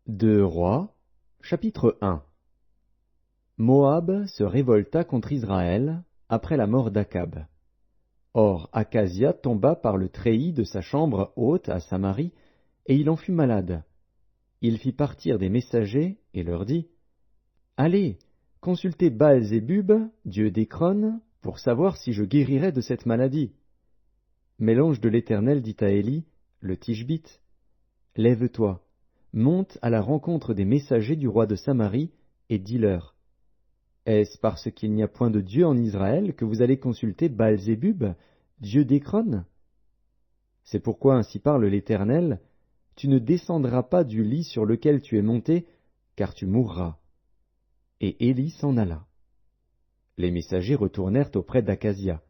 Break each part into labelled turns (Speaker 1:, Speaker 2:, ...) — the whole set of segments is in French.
Speaker 1: Deux Rois, chapitre 1. Moab se révolta contre Israël après la mort d'Akab. Or Akazia tomba par le treillis de sa chambre haute à Samarie, et il en fut malade. Il fit partir des messagers et leur dit: Allez, consultez Baal-Zébub, dieu d'Écron, pour savoir si je guérirai de cette maladie. Mais l'ange de l'Éternel dit à Élie, le Tishbite: Lève-toi, monte à la rencontre des messagers du roi de Samarie, et dis-leur: Est-ce parce qu'il n'y a point de Dieu en Israël que vous allez consulter Baal-Zébub, dieu d'Écron? C'est pourquoi ainsi parle l'Éternel: Tu ne descendras pas du lit sur lequel tu es monté, car tu mourras. Et Élie s'en alla. Les messagers retournèrent auprès d'Akazia,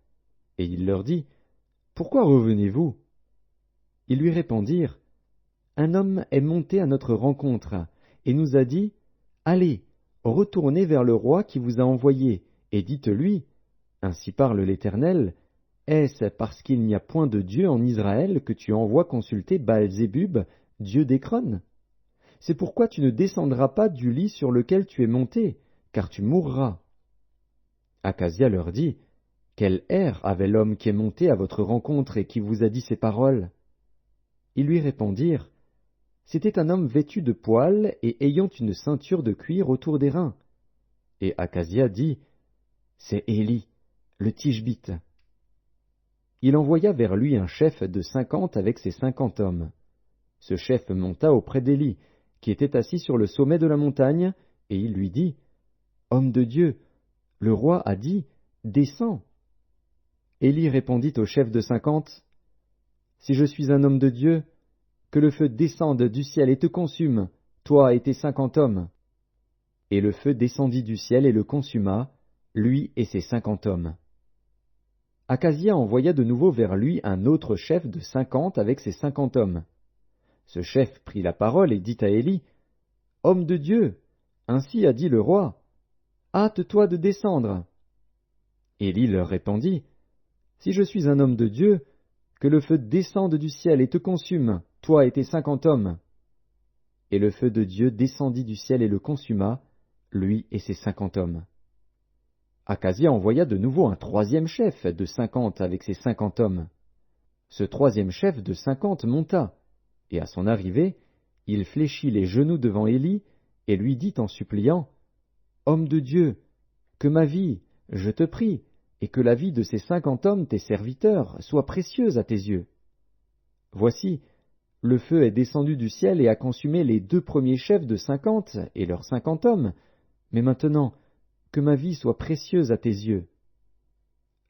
Speaker 1: et il leur dit: Pourquoi revenez-vous? Ils lui répondirent: Un homme est monté à notre rencontre, et nous a dit: Allez, retournez vers le roi qui vous a envoyé, et dites-lui: Ainsi parle l'Éternel, est-ce parce qu'il n'y a point de Dieu en Israël que tu envoies consulter Baal-Zébub, dieu d'Écron? C'est pourquoi tu ne descendras pas du lit sur lequel tu es monté, car tu mourras. Akazia leur dit: Quel air avait l'homme qui est monté à votre rencontre et qui vous a dit ces paroles? Ils lui répondirent: C'était un homme vêtu de poils et ayant une ceinture de cuir autour des reins. Et Akazia dit: C'est Élie, le Tishbite. Il envoya vers lui un chef de 50 avec ses 50 hommes. Ce chef monta auprès d'Élie, qui était assis sur le sommet de la montagne, et il lui dit: Homme de Dieu, le roi a dit: Descends. Élie répondit au chef de 50: Si je suis un homme de Dieu, que le feu descende du ciel et te consume, toi et tes 50 hommes. Et le feu descendit du ciel et le consuma, lui et ses 50 hommes. Akazia envoya de nouveau vers lui un autre chef de 50 avec ses 50 hommes. Ce chef prit la parole et dit à Élie: Homme de Dieu, ainsi a dit le roi, hâte-toi de descendre. Élie leur répondit: Si je suis un homme de Dieu, que le feu descende du ciel et te consume, toi et tes 50 hommes. Et le feu de Dieu descendit du ciel et le consuma, lui et ses 50 hommes. Akazia envoya de nouveau un troisième chef de 50 avec ses 50 hommes. Ce troisième chef de 50 monta, et à son arrivée, il fléchit les genoux devant Élie, et lui dit en suppliant: Homme de Dieu, que ma vie, je te prie, et que la vie de ces 50 hommes, tes serviteurs, soit précieuse à tes yeux. Voici, le feu est descendu du ciel et a consumé les 2 premiers chefs de 50 et leurs 50 hommes, mais maintenant, que ma vie soit précieuse à tes yeux.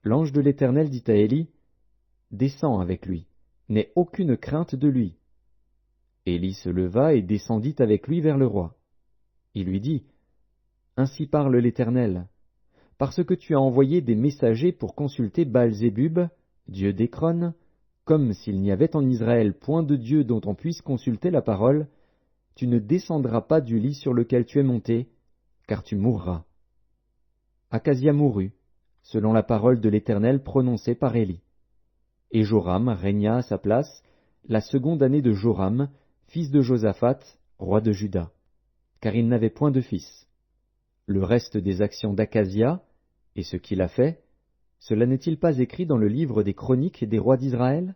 Speaker 1: L'ange de l'Éternel dit à Élie: Descends avec lui, n'aie aucune crainte de lui. Élie se leva et descendit avec lui vers le roi. Il lui dit: Ainsi parle l'Éternel, parce que tu as envoyé des messagers pour consulter Baal-Zébub, dieu d'Écron, comme s'il n'y avait en Israël point de Dieu dont on puisse consulter la parole, tu ne descendras pas du lit sur lequel tu es monté, car tu mourras. Akazia mourut, selon la parole de l'Éternel prononcée par Élie. Et Joram régna à sa place la seconde année de Joram, fils de Josaphat, roi de Juda, car il n'avait point de fils. Le reste des actions d'Akazia, et ce qu'il a fait, cela n'est-il pas écrit dans le livre des chroniques des rois d'Israël?